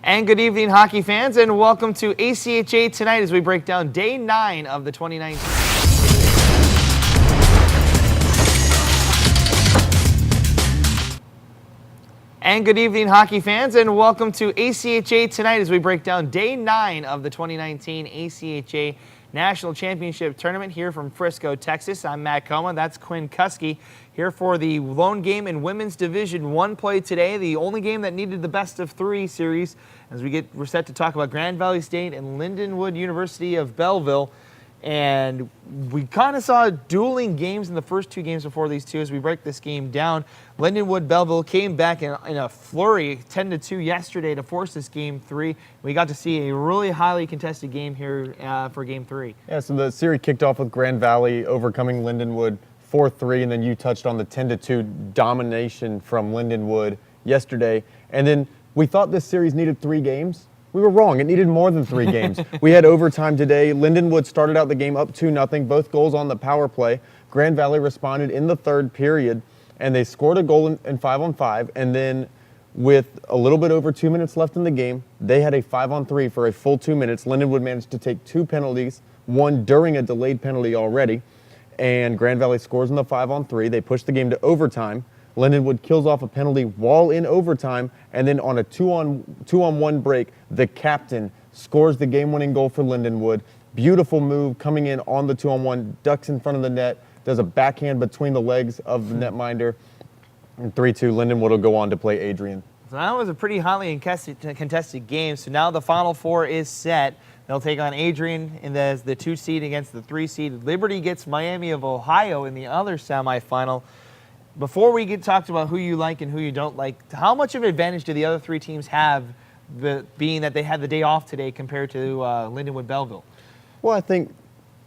And good evening, hockey fans, and welcome to ACHA Tonight as we break down Day 9 of the 2019. And good evening, hockey fans, and welcome to ACHA Tonight as we break down Day 9 of the 2019 ACHA National Championship Tournament here from Frisco, Texas. I'm Matt Coma. That's Quinn Kuski here for the lone game in Women's Division 1 play today, the only game that needed the best of 3 series as we're set to talk about Grand Valley State and Lindenwood University of Belleville. And we kind of saw dueling games in the first 2 games before these two as we break this game down. Lindenwood Belleville came back in a flurry, 10-2 yesterday to force this Game 3. We got to see a really highly contested game here for Game 3. Yeah, so the series kicked off with Grand Valley overcoming Lindenwood 4-3, and then you touched on the 10-2 domination from Lindenwood yesterday. And then we thought this series needed 3 games. We were wrong. It needed more than 3 games. We had overtime today. Lindenwood started out the game up 2-0, both goals on the power play. Grand Valley responded in the 3rd period, and they scored a goal in 5-on-5. And then with a little bit over 2 minutes left in the game, they had a 5-on-3 for a full 2 minutes. Lindenwood managed to take 2 penalties, one during a delayed penalty already. And Grand Valley scores in the 5-on-3. They push the game to overtime. Lindenwood kills off a penalty while in overtime, and then on a 2-on-1 break, the captain scores the game-winning goal for Lindenwood. Beautiful move coming in on the 2-on-1, ducks in front of the net, does a backhand between the legs of the netminder, and 3-2, Lindenwood will go on to play Adrian. So that was a pretty highly contested game. So now the Final Four is set. They'll take on Adrian as the 2 seed against the 3 seed. Liberty gets Miami of Ohio in the other semifinal. Before we get talked about who you like and who you don't like, how much of an advantage do the other 3 teams have, being that they had the day off today compared to Lindenwood Belleville? Well, I think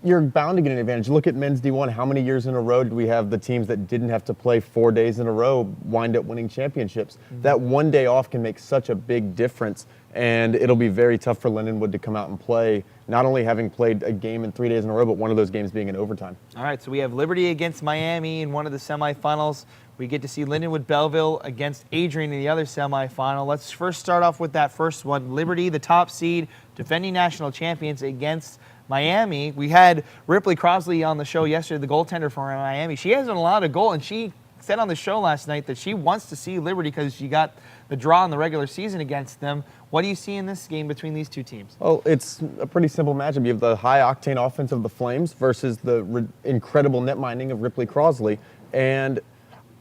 you're bound to get an advantage. Look at men's D1. How many years in a row did we have the teams that didn't have to play 4 days in a row wind up winning championships? Mm-hmm. That one day off can make such a big difference, and it'll be very tough for Lindenwood to come out and play, not only having played a game in 3 days in a row, but one of those games being in overtime. All right, so we have Liberty against Miami in one of the semifinals. We get to see Lindenwood Belleville against Adrian in the other semifinal. Let's first start off with that first one. Liberty, the top seed, defending national champions against Miami. We had Ripley Crosley on the show yesterday, the goaltender for Miami. She hasn't allowed a goal, and she said on the show last night that she wants to see Liberty because she got the draw in the regular season against them. What do you see in this game between these 2 teams? Well, it's a pretty simple matchup. You have the high-octane offense of the Flames versus the incredible net minding of Ripley Crosley. And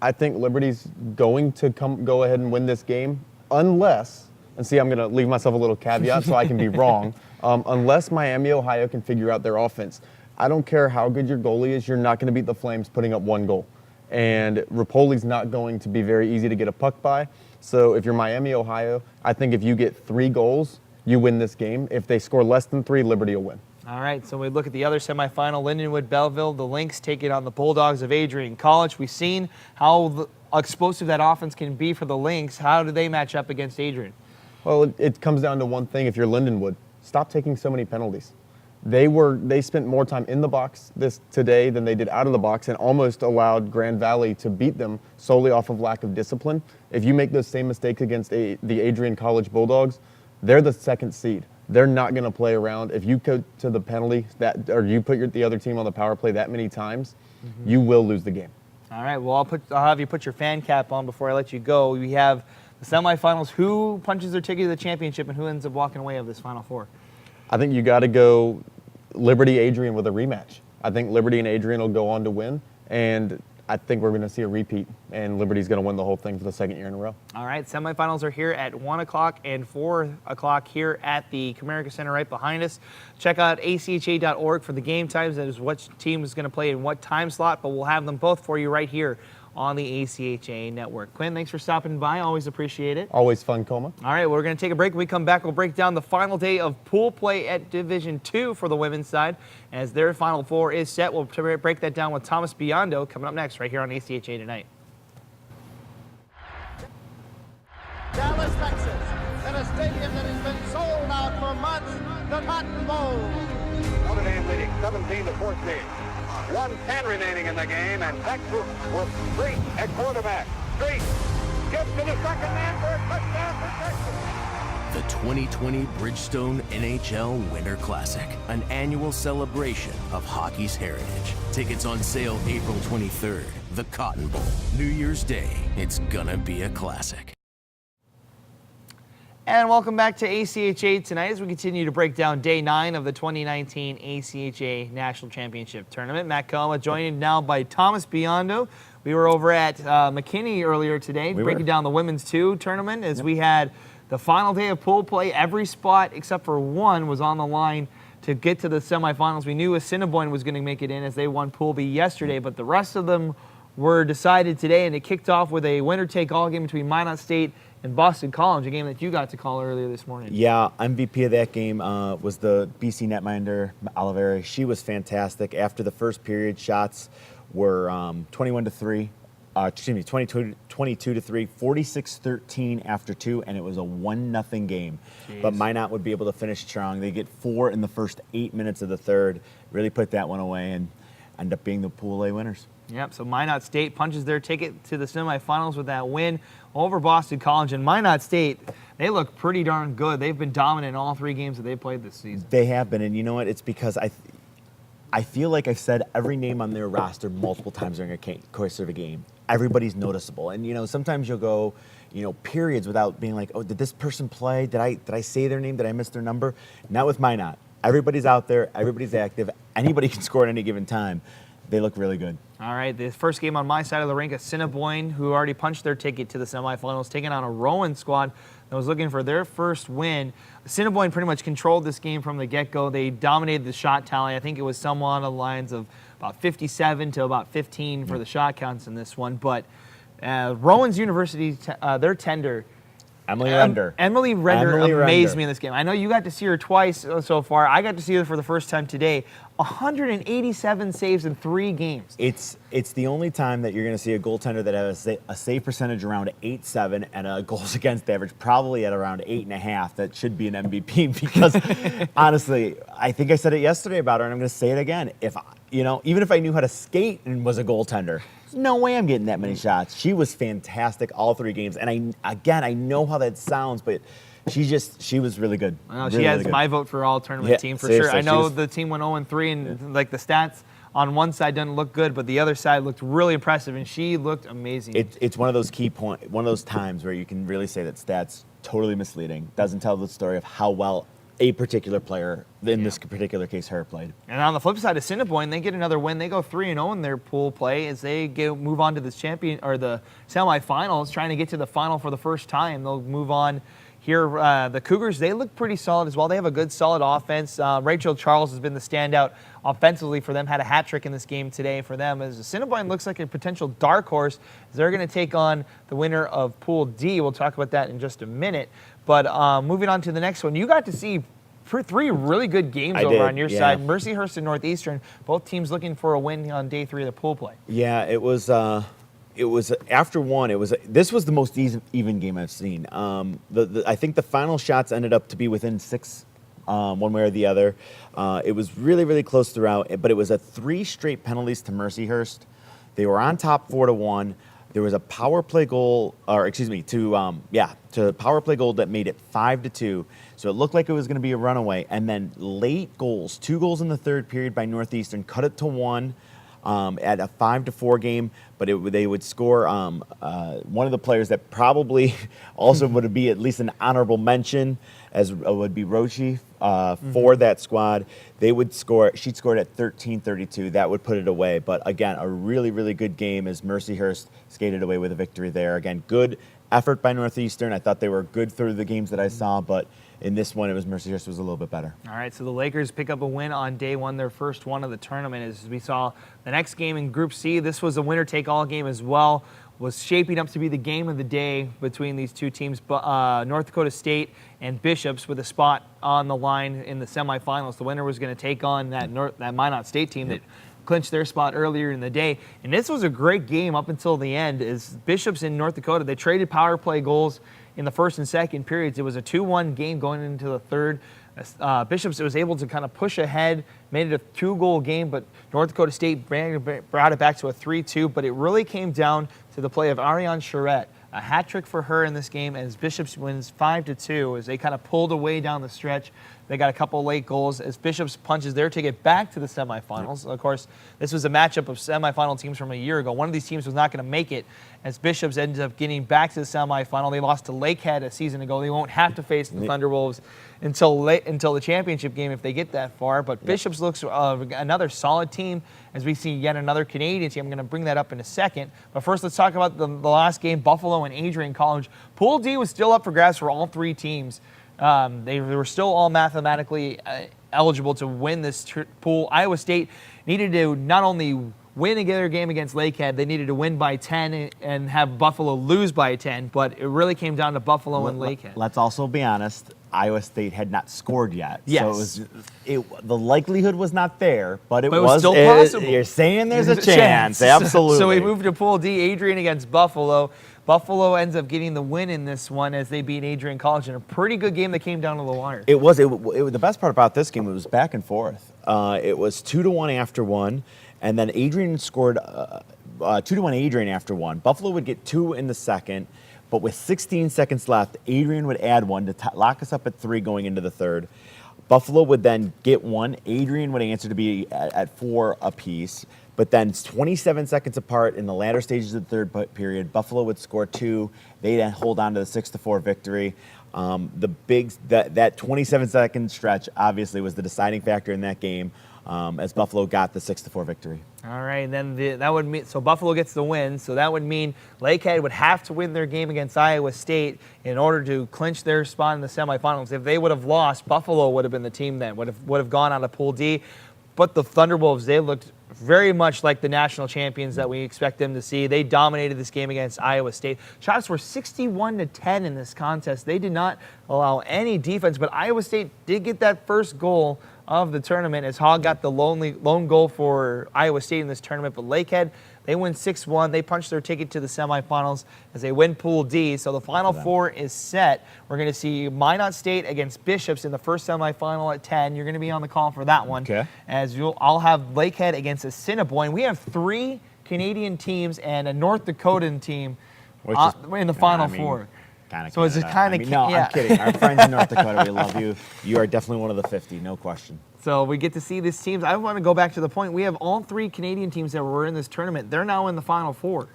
I think Liberty's going to go ahead and win this game unless, and see, I'm going to leave myself a little caveat so I can be wrong, unless Miami, Ohio can figure out their offense. I don't care how good your goalie is, you're not going to beat the Flames putting up 1 goal. And Ripoli's not going to be very easy to get a puck by. So if you're Miami, Ohio, I think if you get 3 goals, you win this game. If they score less than 3, Liberty will win. All right, so we look at the other semifinal, Lindenwood Belleville. The Lynx take it on the Bulldogs of Adrian College. We've seen how explosive that offense can be for the Lynx. How do they match up against Adrian? Well, it comes down to one thing. If you're Lindenwood, stop taking so many penalties. They spent more time in the box today than they did out of the box, and almost allowed Grand Valley to beat them solely off of lack of discipline. If you make those same mistakes against the Adrian College Bulldogs, they're the 2nd seed. They're not going to play around. If you go to the penalty or you put the other team on the power play that many times, you will lose the game. All right. Well, I'll have you put your fan cap on before I let you go. We have the semifinals. Who punches their ticket to the championship, and who ends up walking away of this Final Four? I think you got to go Liberty-Adrian with a rematch. I think Liberty and Adrian will go on to win, and I think we're going to see a repeat, and Liberty's going to win the whole thing for the 2nd year in a row. All right, semifinals are here at 1 o'clock and 4 o'clock here at the Comerica Center right behind us. Check out acha.org for the game times. That is what team is going to play in what time slot, but we'll have them both for you right here on the ACHA network. Quinn, thanks for stopping by. Always appreciate it. Always fun, Coma. All right, we're going to take a break. When we come back, we'll break down the final day of pool play at Division 2 for the women's side. As their Final Four is set, we'll break that down with Thomas Biondo coming up next right here on ACHA Tonight. Dallas, Texas, in a stadium that has been sold out for months, the Cotton Bowl. Notre Dame leading 17-14. 1:10 remaining in the game, and Texas will Street at quarterback. Street gets to the second man for a touchdown for Texas. The 2020 Bridgestone NHL Winter Classic, an annual celebration of hockey's heritage. Tickets on sale April 23rd. The Cotton Bowl, New Year's Day. It's gonna be a classic. And welcome back to ACHA tonight as we continue to break down Day 9 of the 2019 ACHA National Championship Tournament. Matt Koma joined now by Thomas Biondo. We were over at McKinney earlier today breaking down the Women's 2 tournament as we had the final day of pool play. Every spot except for one was on the line to get to the semifinals. We knew Assiniboine was going to make it in as they won Pool B yesterday, but the rest of them were decided today, and it kicked off with a winner-take-all game between Minot State and Boston College, a game that you got to call earlier this morning. Yeah, MVP of that game was the BC netminder, Oliveri. She was fantastic. After the first period, shots were 22-3, 46-13 after 2, and it was a 1-0 game. Jeez. But Minot would be able to finish strong. They get 4 in the first 8 minutes of the third, really put that one away, and end up being the Pool A winners. Yep, so Minot State punches their ticket to the semifinals with that win over Boston College. And Minot State, they look pretty darn good. They've been dominant in all 3 games that they've played this season. They have been, and you know what? It's because I feel like I've said every name on their roster multiple times during a course of a game. Everybody's noticeable, and sometimes you'll go, periods without being like, oh, did this person play? Did I say their name? Did I miss their number? Not with Minot. Everybody's out there. Everybody's active. Anybody can score at any given time. They look really good. All right, the first game on my side of the rink, Assiniboine, who already punched their ticket to the semifinals, taking on a Rowan squad that was looking for their first win. Assiniboine pretty much controlled this game from the get-go. They dominated the shot tally. I think it was somewhere on the lines of about 57 to about 15 for the shot counts in this one. But Rowan's University, their tender, Emily Render. Emily Render amazed me in this game. I know you got to see her twice so far. I got to see her for the first time today. 187 saves in 3 games. It's the only time that you're going to see a goaltender that has a save percentage around 8.7 and a goals against average probably at around 8.5. That should be an MVP because honestly, I think I said it yesterday about her, and I'm going to say it again. Even if I knew how to skate and was a goaltender, there's no way I'm getting that many shots. She was fantastic all 3 games, and I know how that sounds, but she was really good. She has my vote for all tournament team for sure. I know the team went 0-3, and like the stats on one side doesn't look good, but the other side looked really impressive, and she looked amazing. It's one of those one of those times where you can really say that stats totally misleading. Doesn't tell the story of how well a particular player, in this particular case, her, played. And on the flip side of Assiniboine, they get another win. They go 3-0 in their pool play as they move on to the the semifinals, trying to get to the final for the first time. They'll move on here. The Cougars, they look pretty solid as well. They have a good, solid offense. Rachel Charles has been the standout offensively for them. Had a hat trick in this game today for them. As Assiniboine looks like a potential dark horse, they're going to take on the winner of Pool D. We'll talk about that in just a minute. But moving on to the next one, you got to see 3 really good games on your side. Mercyhurst and Northeastern, both teams looking for a win on Day 3 of the pool play. Yeah, it was after one. This was the most even game I've seen. I think the final shots ended up to be within 6, one way or the other. It was really, really close throughout, but it was 3 straight penalties to Mercyhurst. They were on top 4-1. There was a power play goal, to power play goal that made it 5-2. So it looked like it was going to be a runaway. And then late goals, 2 goals in the third period by Northeastern, cut it to 1 at a 5-4 game. But they would score one of the players that probably also would be at least an honorable mention, as would be Rochi for that squad. They would score. She'd scored at 13:32. That would put it away. But again, a really, really good game as Mercyhurst skated away with a victory there. Again, good effort by Northeastern. I thought they were good through the games that I saw, but in this one, it was Mercyhurst was a little bit better. All right, so the Lakers pick up a win on Day 1, their first one of the tournament. As we saw the next game in Group C, this was a winner-take-all game as well. Was shaping up to be the game of the day between these 2 teams, North Dakota State and Bishops, with a spot on the line in the semifinals. The winner was going to take on that Minot State team that clinched their spot earlier in the day. And this was a great game up until the end. As Bishops in North Dakota, they traded power play goals in the first and second periods. It was a 2-1 game going into the third. Bishops was able to kind of push ahead, made it a 2-goal game, but North Dakota State brought it back to a 3-2. But it really came down to the play of Ariane Charette, A hat trick for her in this game as Bishops wins 5-2 as they kind of pulled away down the stretch. They got a couple late goals as Bishops punches their ticket back to the semifinals. Of course, this was a matchup of semifinal teams from a year ago. One of these teams was not going to make it as Bishops ended up getting back to the semifinal. They lost to Lakehead a season ago. They won't have to face the Thunderwolves until the championship game if they get that far. But Bishops looks another solid team as we see yet another Canadian team. I'm going to bring that up in a second. But first, let's talk about the last game, Buffalo and Adrian College. Pool D was still up for grabs for all three teams. They were still all mathematically eligible to win this pool. Iowa State needed to not only win their game against Lakehead, they needed to win by 10 and have Buffalo lose by 10, but it really came down to Buffalo and Lakehead. Let's also be honest, Iowa State had not scored yet. Yes. So the likelihood was not there, but it was still possible. You're saying there's a chance. Absolutely. So we moved to Pool D, Adrian against Buffalo. Buffalo ends up getting the win in this one as they beat Adrian College in a pretty good game that came down to the wire. It was the best part about this game. It was back and forth. It was 2-1 after one, and then Adrian scored 2-1 Adrian after one. Buffalo would get 2 in the second, but with 16 seconds left, Adrian would add one to lock us up at 3 going into the third. Buffalo would then get 1. Adrian would answer to be at 4 apiece. But then 27 seconds apart in the latter stages of the third period, Buffalo would score 2. They then hold on to the 6-4 victory. That 27-second stretch obviously was the deciding factor in that game as Buffalo got the 6-4 victory. All right, then that would mean so Buffalo gets the win. So that would mean Lakehead would have to win their game against Iowa State in order to clinch their spot in the semifinals. If they would have lost, Buffalo would have been the team that would have gone out of Pool D. But the Thunderwolves, they looked very much like the national champions that we expect them to see. They dominated this game against Iowa State. Shots were 61-10 in this contest. They did not allow any defense, but Iowa State did get that first goal of the tournament as Hogg got the lone goal for Iowa State in this tournament. But Lakehead, they win 6-1. They punch their ticket to the semifinals as they win Pool D. So the Final Four is set. We're going to see Minot State against Bishops in the first semifinal at 10. You're going to be on the call for that one. Okay. As I'll have Lakehead against Assiniboine. We have 3 Canadian teams and a North Dakotan team in the Final Four. So it's kind of no, I'm kidding. Our friends in North Dakota, we love you. You are definitely one of the 50, no question. So we get to see these teams. I want to go back to the point. We have all 3 Canadian teams that were in this tournament. They're now in the Final Four.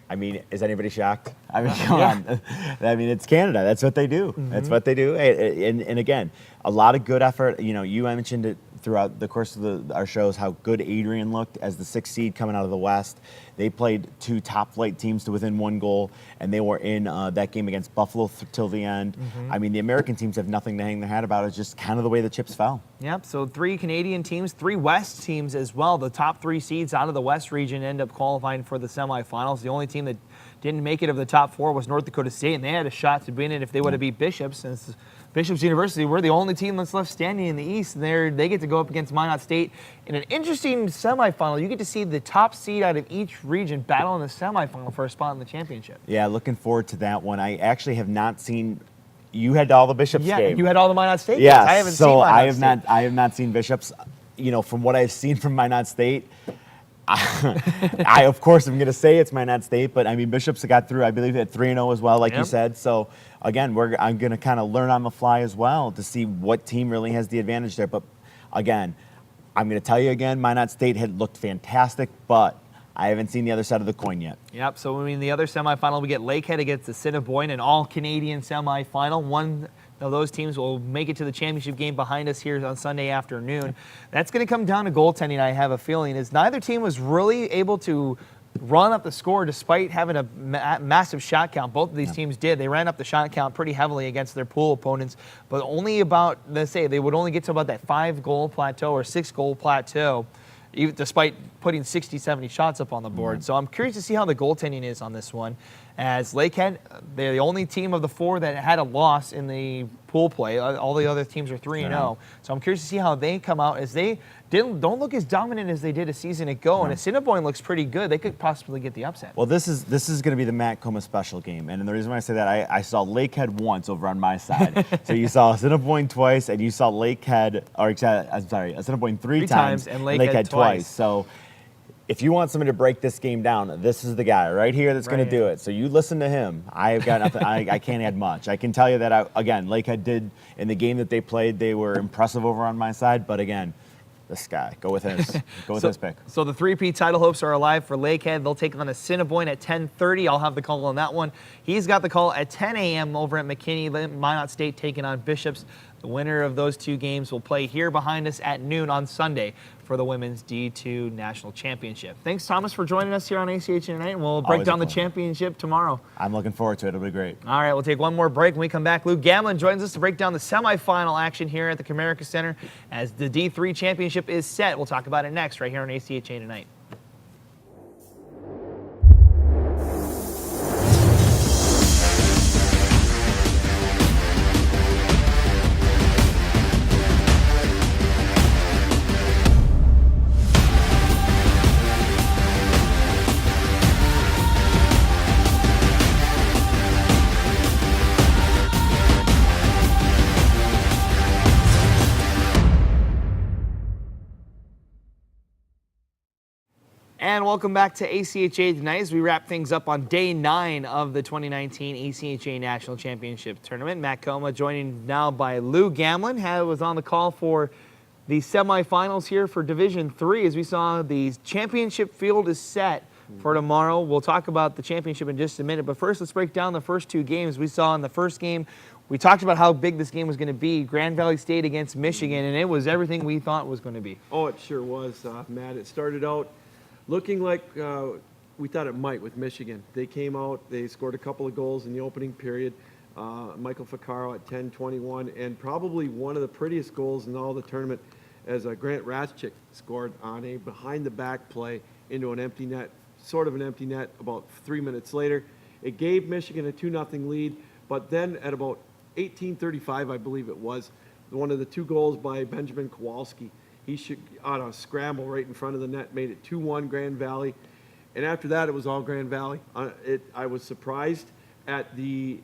I mean, is anybody shocked? I mean, come on. I mean, it's Canada. That's what they do. That's what they do. And again, a lot of good effort. You know, you mentioned it throughout the course of our shows how good Adrian looked as the 6th seed coming out of the West. They played 2 top-flight teams to within 1 goal, and they were in that game against Buffalo till the end. I mean, the American teams have nothing to hang their hat about. It's just kind of the way the chips fell. Yep, so 3 Canadian teams, 3 West teams as well. The top 3 seeds out of the West region end up qualifying for the semifinals. The only team that didn't make it of the top 4 was North Dakota State, and they had a shot to win it if they would have beat Bishops. Since Bishops University, we're the only team that's left standing in the East, and they get to go up against Minot State in an interesting semifinal. You get to see the top seed out of each region battle in the semifinal for a spot in the championship. Yeah, looking forward to that one. I actually have not seen. You had all the Bishops yeah, game. You had all the Minot State yes, games. I haven't seen Minot State. I have not seen Bishops. You know, from what I've seen from Minot State, I of course am going to say it's Minot State, but I mean Bishops got through. I believe at 3-0 as well, like you said. So again, I'm going to kind of learn on the fly as well to see what team really has the advantage there. But again, I'm going to tell you again, Minot State had looked fantastic, but I haven't seen the other side of the coin yet. Yep, so I mean the other semifinal, we get Lakehead against Assiniboine, an all-Canadian semifinal. One of those teams will make it to the championship game behind us here on Sunday afternoon. That's going to come down to goaltending, I have a feeling, as neither team was really able to run up the score despite having a massive shot count. Both of these teams did. They ran up the shot count pretty heavily against their pool opponents, but only about, let's say, they would only get to about that 5-goal plateau or 6-goal plateau, even despite putting 60, 70 shots up on the board. So I'm curious to see how the goaltending is on this one. As Lakehead, they're the only team of the 4 that had a loss in the pool play. All the other teams are 3-0. So I'm curious to see how they come out as they don't look as dominant as they did a season ago. And Assiniboine looks pretty good. They could possibly get the upset. Well, this is going to be the Matt Coma special game. And the reason why I say that, I saw Lakehead once over on my side. So you saw Assiniboine twice, and you saw Assiniboine three times, and Lakehead twice. So if you want somebody to break this game down, this is the guy right here that's going to do it. So you listen to him. I've got nothing. I can't add much. I can tell you that, again, Lakehead did in the game that they played, they were impressive over on my side. But again, this guy, go with his pick. So the 3P title hopes are alive for Lakehead. They'll take on Assiniboine at 10:30. I'll have the call on that one. He's got the call at 10 a.m. over at McKinney. Minot State taking on Bishops. The winner of those two games will play here behind us at noon on Sunday for the Women's D2 National Championship. Thanks, Thomas, for joining us here on ACHA tonight, and we'll break down the championship tomorrow. I'm looking forward to it. It'll be great. All right, we'll take one more break. When we come back, Lou Gamlin joins us to break down the semifinal action here at the Comerica Center as the D3 Championship is set. We'll talk about it next right here on ACHA Tonight. And welcome back to ACHA Tonight as we wrap things up on day 9 of the 2019 ACHA National Championship Tournament. Matt Coma joining now by Lou Gamlin, was on the call for the semifinals here for Division 3. As we saw, the championship field is set for tomorrow. We'll talk about the championship in just a minute, but first let's break down the first two games. We saw in the first game, we talked about how big this game was going to be, Grand Valley State against Michigan, and it was everything we thought it was going to be. Oh, it sure was, Matt. It started out looking like we thought it might with Michigan. They came out, they scored a couple of goals in the opening period. Michael Ficcaro at 10-21, and probably one of the prettiest goals in all the tournament as Grant Raschik scored on a behind-the-back play into an empty net, sort of an empty net about 3 minutes later. It gave Michigan a 2-0 lead, but then at about 18:35, I believe it was, one of the two goals by Benjamin Kowalski. He should, on a scramble right in front of the net, made it 2-1 Grand Valley. And after that, it was all Grand Valley. I was surprised at the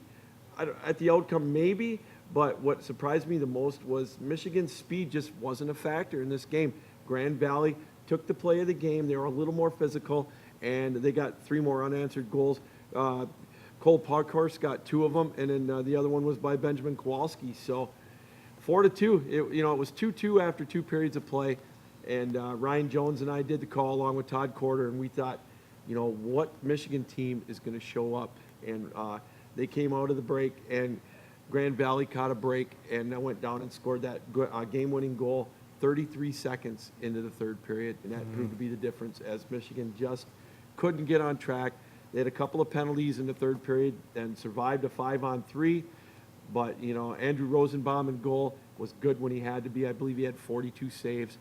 outcome maybe, but what surprised me the most was Michigan's speed just wasn't a factor in this game. Grand Valley took the play of the game. They were a little more physical, and they got 3 more unanswered goals. Cole Parkhorst got 2 of them, and then the other one was by Benjamin Kowalski. So 4-2. It was 2-2 after 2 periods of play, and Ryan Jones and I did the call along with Todd Corder, and we thought, what Michigan team is going to show up? And they came out of the break, and Grand Valley caught a break, and went down and scored that game-winning goal 33 seconds into the third period, and that proved to be the difference as Michigan just couldn't get on track. They had a couple of penalties in the third period and survived a 5-on-3. But, Andrew Rosenbaum in goal was good when he had to be. I believe he had 42 saves.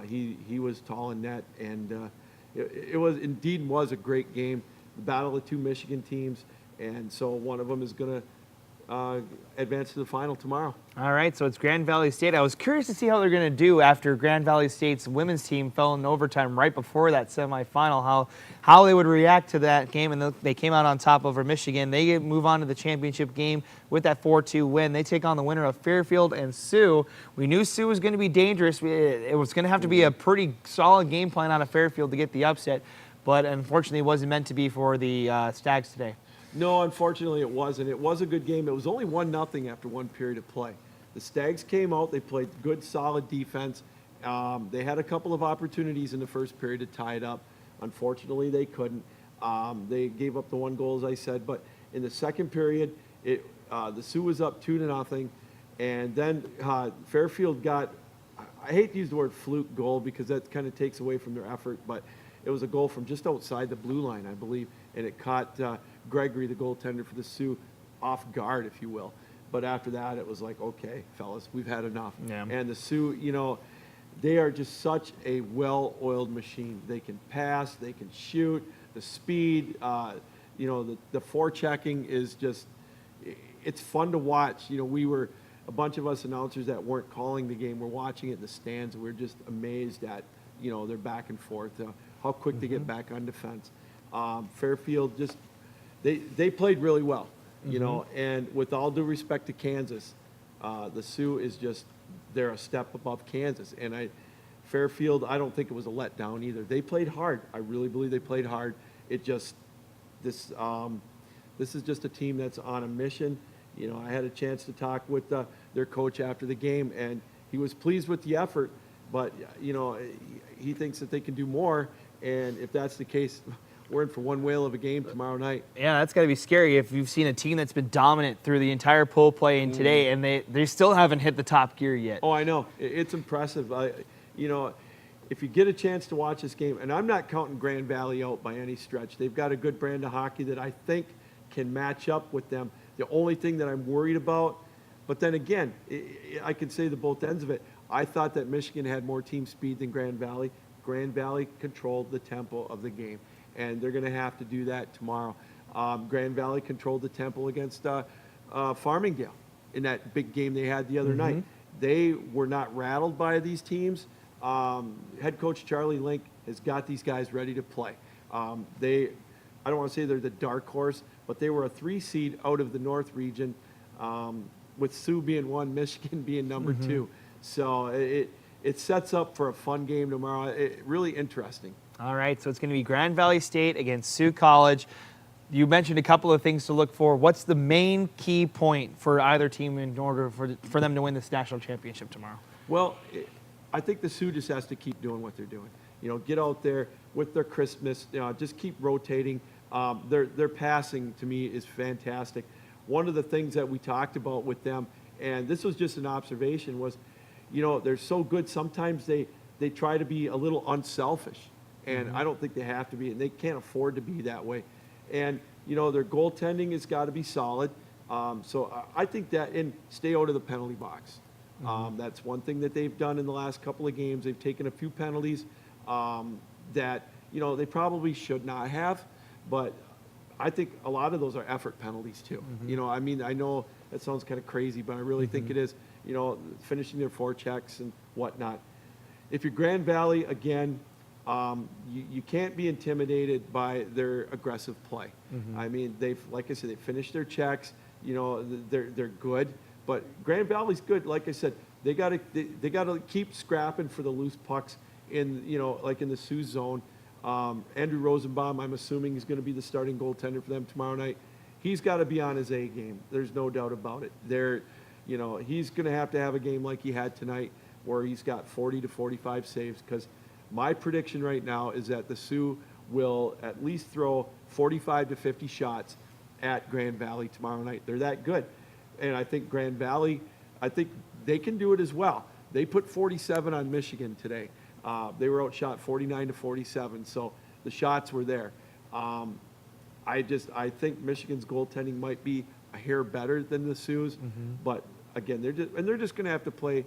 He was tall in net, and it was a great game. The battle of 2 Michigan teams, and so one of them is going to advance to the final tomorrow. All right, so it's Grand Valley State. I was curious to see how they're going to do after Grand Valley State's women's team fell in overtime right before that semifinal, how they would react to that game, and they came out on top over Michigan. They move on to the championship game with that 4-2 win. They take on the winner of Fairfield and Sioux. We knew Sioux was going to be dangerous. It was going to have to be a pretty solid game plan out of Fairfield to get the upset, but unfortunately it wasn't meant to be for the Stags today. No, unfortunately it wasn't. It was a good game. It was only 1-0 after 1 period of play. The Stags came out. They played good, solid defense. They had a couple of opportunities in the first period to tie it up. Unfortunately, they couldn't. They gave up the 1 goal, as I said. But in the second period, the Sioux was up 2-0. And then Fairfield got, I hate to use the word fluke goal because that kind of takes away from their effort, but it was a goal from just outside the blue line, I believe, and it caught Gregory, the goaltender for the Sioux, off guard, if you will. But after that, it was like, okay, fellas, we've had enough. Yeah. And the Sioux, they are just such a well-oiled machine. They can pass, they can shoot, the speed, the forechecking is just, it's fun to watch. We were, a bunch of us announcers that weren't calling the game, we're watching it in the stands, and we're just amazed at, their back and forth, how quick they get back on defense. Fairfield just, they played really well, and with all due respect to Kansas, the Sioux is just, they're a step above Kansas. And Fairfield, I don't think it was a letdown either. They played hard. I really believe they played hard. It just, this is just a team that's on a mission. You know, I had a chance to talk with their coach after the game, and he was pleased with the effort, but, you know, he thinks that they can do more, and if that's the case, we're in for one whale of a game tomorrow night. Yeah, that's got to be scary if you've seen a team that's been dominant through the entire pool play and today, and they still haven't hit the top gear yet. Oh, I know. It's impressive. You know, if you get a chance to watch this game, and I'm not counting Grand Valley out by any stretch. They've got a good brand of hockey that I think can match up with them. The only thing that I'm worried about, but then again, I can say the both ends of it. I thought that Michigan had more team speed than Grand Valley. Grand Valley controlled the tempo of the game, and they're going to have to do that tomorrow. Grand Valley controlled the tempo against Farmingdale in that big game they had the other night. They were not rattled by these teams. Head coach Charlie Link has got these guys ready to play. I don't want to say they're the dark horse, but they were a 3 seed out of the North region, with Sioux being 1, Michigan being number 2. So it sets up for a fun game tomorrow. Really interesting. All right, so it's going to be Grand Valley State against Sioux College. You mentioned a couple of things to look for. What's the main key point for either team in order for them to win this national championship tomorrow? Well, I think the Sioux just has to keep doing what they're doing. You know, get out there with their crispness. You know, just keep rotating. Their passing, to me, is fantastic. One of the things that we talked about with them, and this was just an observation, was, you know, they're so good. Sometimes they try to be a little unselfish, and I don't think they have to be, and they can't afford to be that way. And, you know, their goaltending has got to be solid. So I think that, and stay out of the penalty box. That's one thing that they've done in the last couple of games. They've taken a few penalties that, you know, they probably should not have, but I think a lot of those are effort penalties too. You know, I mean, I know that sounds kind of crazy, but I really think it is, you know, finishing their forechecks and whatnot. If you're Grand Valley, again, you can't be intimidated by their aggressive play. I mean, like I said, they finished their checks. You know, they're good. But Grand Valley's good. Like I said, they gotta keep scrapping for the loose pucks in, you know, like in the Sioux zone. Andrew Rosenbaum, I'm assuming, is going to be the starting goaltender for them tomorrow night. He's got to be on his A game. There's no doubt about it. You know, he's going to have a game like he had tonight, where he's got 40 to 45 saves. Because my prediction right now is that the Sioux will at least throw 45 to 50 shots at Grand Valley tomorrow night. They're that good. And I think Grand Valley, I think they can do it as well. They put 47 on Michigan today. They were outshot 49 to 47, so the shots were there. I think Michigan's goaltending might be a hair better than the Sioux, but again, they're just going to have to play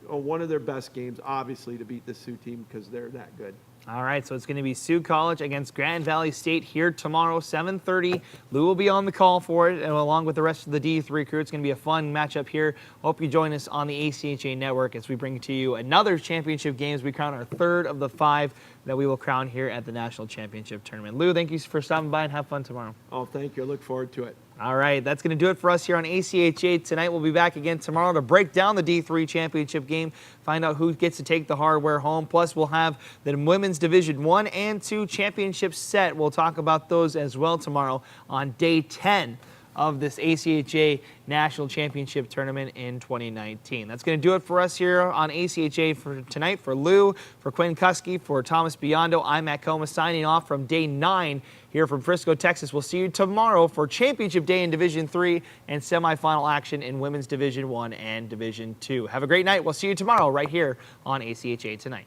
one of their best games, obviously, to beat the Sioux team because they're that good. All right, so it's going to be Sioux College against Grand Valley State here tomorrow, 7:30. Lou will be on the call for it, and along with the rest of the D3 crew. It's going to be a fun matchup here. Hope you join us on the ACHA Network as we bring to you another championship game as we crown our 3rd of the 5 that we will crown here at the National Championship Tournament. Lou, thank you for stopping by, and have fun tomorrow. Oh, thank you. I look forward to it. All right, that's going to do it for us here on ACHA tonight. We'll be back again tomorrow to break down the D3 championship game, find out who gets to take the hardware home. Plus, we'll have the Women's Division 1 and 2 championship set. We'll talk about those as well tomorrow on day 10 of this ACHA National Championship Tournament in 2019. That's going to do it for us here on ACHA for tonight. For Lou, for Quinn Kuski, for Thomas Biondo, I'm Matt Coma signing off from day 9 here from Frisco, Texas. We'll see you tomorrow for Championship Day in Division 3 and semifinal action in Women's Division 1 and Division 2. Have a great night. We'll see you tomorrow right here on ACHA Tonight.